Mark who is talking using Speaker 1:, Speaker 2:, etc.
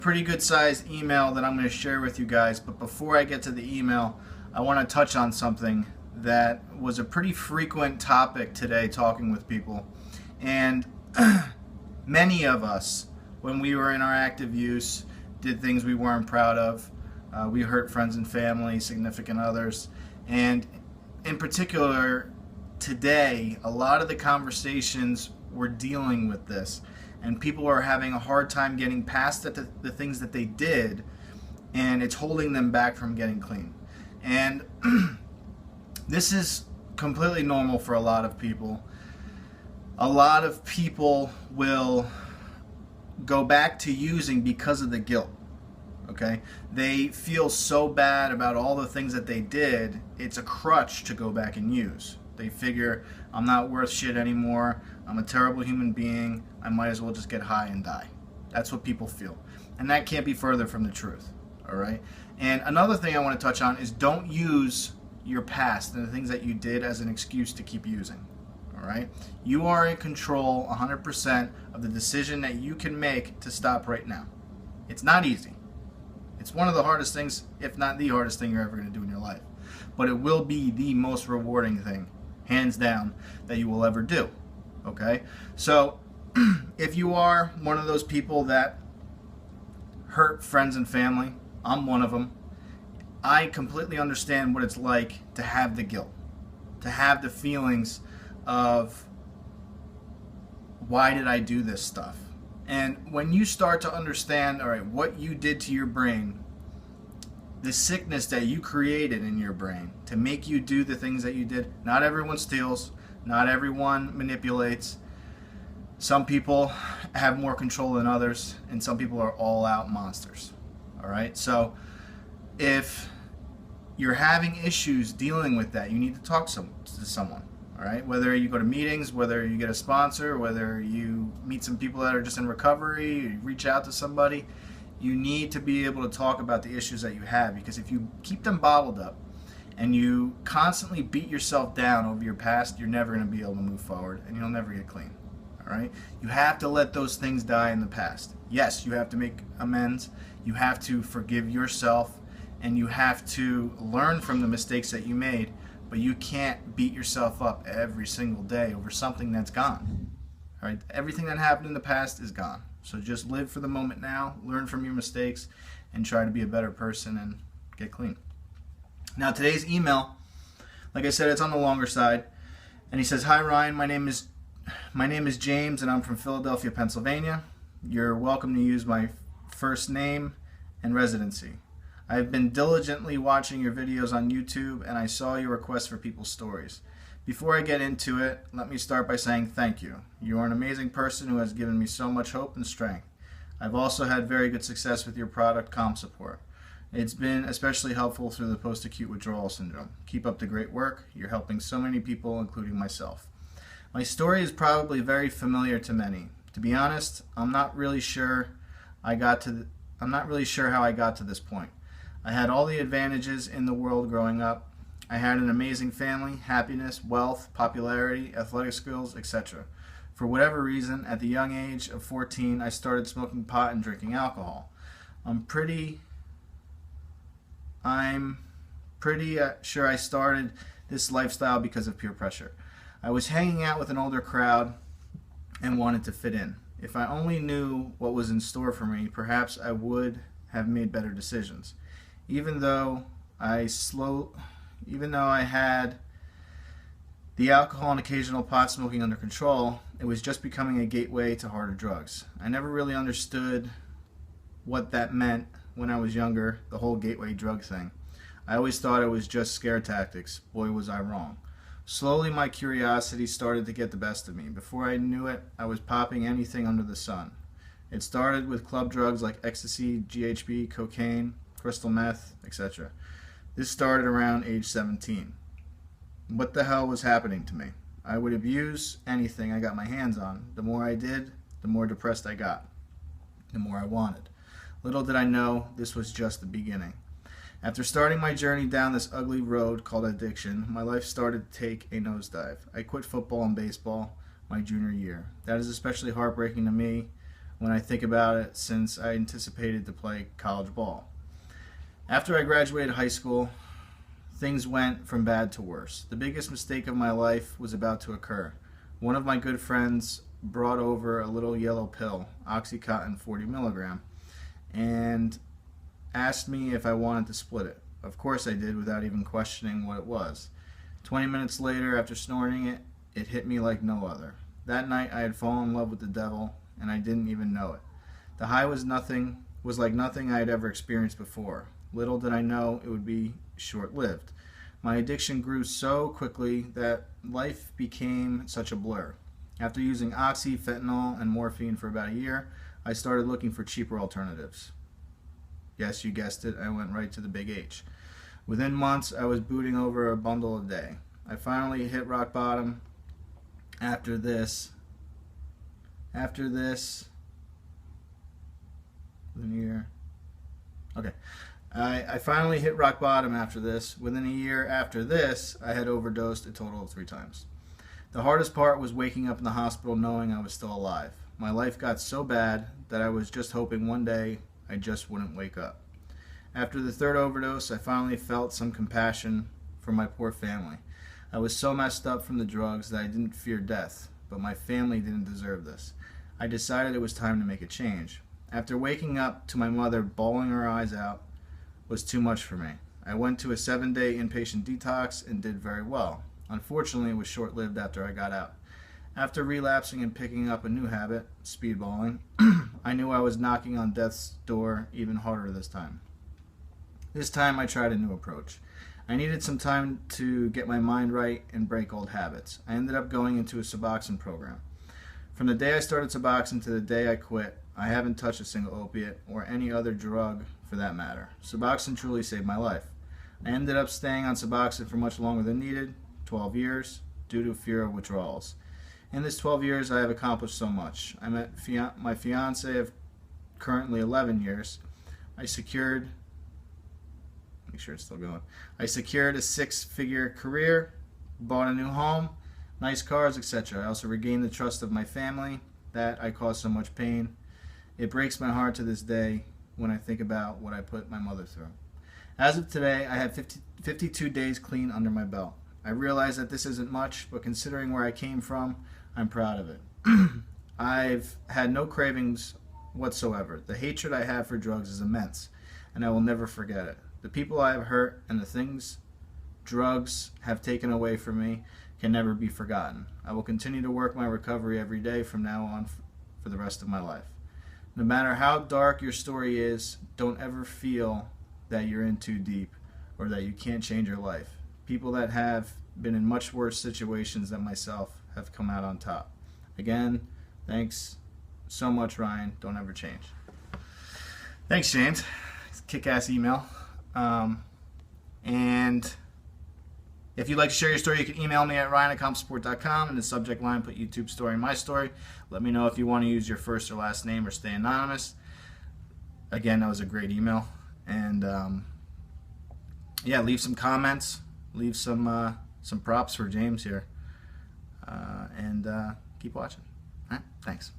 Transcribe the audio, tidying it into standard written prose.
Speaker 1: Pretty good sized email that I'm going to share with you guys. But before I get to the email, I want to touch on something that was a pretty frequent topic today talking with people. And many of us, when we were in our active use, did things we weren't proud of. We hurt friends and family, significant others. And in particular, today, a lot of the conversations were dealing with this. And people are having a hard time getting past the things that they did, and it's holding them back from getting clean. And this is completely normal for a lot of people. A lot of people will go back to using because of the guilt. Okay? They feel so bad about all the things that they did, it's a crutch to go back and use. They figure, I'm not worth shit anymore. I'm a terrible human being. I might as well just get high and die. That's what people feel. And that can't be further from the truth. All right? And another thing I want to touch on is don't use your past and the things that you did as an excuse to keep using. All right? You are in control 100% of the decision that you can make to stop right now. It's not easy. It's one of the hardest things, if not the hardest thing you're ever going to do in your life. But it will be the most rewarding thing, hands down, that you will ever do. Okay? So, if you are one of those people that hurt friends and family, I'm one of them. I completely understand what it's like to have the guilt, to have the feelings of, why did I do this stuff? And when you start to understand, all right, what you did to your brain, the sickness that you created in your brain to make you do the things that you did. Not everyone steals, not everyone manipulates. Some people have more control than others, and some people are all-out monsters. All right? So if you're having issues dealing with that, you need to talk to someone. All right? Whether you go to meetings, whether you get a sponsor, whether you meet some people that are just in recovery, or you reach out to somebody, you need to be able to talk about the issues that you have, because if you keep them bottled up and you constantly beat yourself down over your past, you're never going to be able to move forward, and you'll never get clean. All right? You have to let those things die in the past. Yes, you have to make amends. You have to forgive yourself, and you have to learn from the mistakes that you made, but you can't beat yourself up every single day over something that's gone. All right? Everything that happened in the past is gone. So just live for the moment now, learn from your mistakes, and try to be a better person and get clean. Now today's email, like I said, it's on the longer side. And he says, "Hi Ryan, my name is James and I'm from Philadelphia, Pennsylvania. You're welcome to use my first name and residency. I've been diligently watching your videos on YouTube and I saw your request for people's stories. Before I get into it, let me start by saying thank you. You are an amazing person who has given me so much hope and strength. I've also had very good success with your product, Calm Support. It's been especially helpful through the post-acute withdrawal syndrome. Keep up the great work. You're helping so many people, including myself. My story is probably very familiar to many. To be honest, I'm not really sure how I got to this point. I had all the advantages in the world growing up. I had an amazing family, happiness, wealth, popularity, athletic skills, etc. For whatever reason, at the young age of 14, I started smoking pot and drinking alcohol. I'm pretty sure I started this lifestyle because of peer pressure. I was hanging out with an older crowd and wanted to fit in. If I only knew what was in store for me, perhaps I would have made better decisions. Even though I had the alcohol and occasional pot smoking under control, it was just becoming a gateway to harder drugs. I never really understood what that meant when I was younger, the whole gateway drug thing. I always thought it was just scare tactics. Boy, was I wrong. Slowly, my curiosity started to get the best of me. Before I knew it, I was popping anything under the sun. It started with club drugs like ecstasy, GHB, cocaine, crystal meth, etc. This started around age 17. What the hell was happening to me? I would abuse anything I got my hands on. The more I did, the more depressed I got, the more I wanted. Little did I know this was just the beginning. After starting my journey down this ugly road called addiction, my life started to take a nosedive. I quit football and baseball my junior year. That is especially heartbreaking to me when I think about it, since I anticipated to play college ball. After I graduated high school, things went from bad to worse. The biggest mistake of my life was about to occur. One of my good friends brought over a little yellow pill, Oxycontin 40 milligram, and asked me if I wanted to split it. Of course I did, without even questioning what it was. 20 minutes later, after snorting it, it hit me like no other. That night I had fallen in love with the devil, and I didn't even know it. The high was like nothing I had ever experienced before. Little did I know it would be short-lived. My addiction grew so quickly that life became such a blur. After using oxy, fentanyl, and morphine for about a year, I started looking for cheaper alternatives. Yes, you guessed it, I went right to the big H. Within months, I was booting over a bundle a day. I finally hit rock bottom. After this, within a year. Okay. I finally hit rock bottom after this. Within a year after this, I had overdosed a total of 3 times. The hardest part was waking up in the hospital knowing I was still alive. My life got so bad that I was just hoping one day I just wouldn't wake up. After the 3rd overdose, I finally felt some compassion for my poor family. I was so messed up from the drugs that I didn't fear death, but my family didn't deserve this. I decided it was time to make a change. After waking up to my mother bawling her eyes out was too much for me. I went to a 7-day inpatient detox and did very well. Unfortunately, it was short-lived after I got out. After relapsing and picking up a new habit, speedballing, I knew I was knocking on death's door even harder this time. This time I tried a new approach. I needed some time to get my mind right and break old habits. I ended up going into a Suboxone program. From the day I started Suboxone to the day I quit, I haven't touched a single opiate or any other drug for that matter. Suboxone truly saved my life. I ended up staying on Suboxone for much longer than needed, 12 years, due to fear of withdrawals. In this 12 years, I have accomplished so much. I met my fiance of currently 11 years. I secured a 6-figure career, bought a new home, nice cars, etc. I also regained the trust of my family that I caused so much pain. It breaks my heart to this day when I think about what I put my mother through. As of today, I have 52 days clean under my belt. I realize that this isn't much, but considering where I came from, I'm proud of it. I've had no cravings whatsoever. The hatred I have for drugs is immense, and I will never forget it. The people I have hurt and the things drugs have taken away from me can never be forgotten. I will continue to work my recovery every day from now on for the rest of my life. No matter how dark your story is, don't ever feel that you're in too deep or that you can't change your life. People that have been in much worse situations than myself have come out on top. Again, thanks so much, Ryan. Don't ever change. Thanks, James. Kick-ass email. And if you'd like to share your story, you can email me at ryan@compsupport.com. In the subject line, put YouTube story, my story. Let me know if you want to use your first or last name or stay anonymous. Again, that was a great email. And yeah, leave some comments. Leave some props for James here. And keep watching. All right, thanks.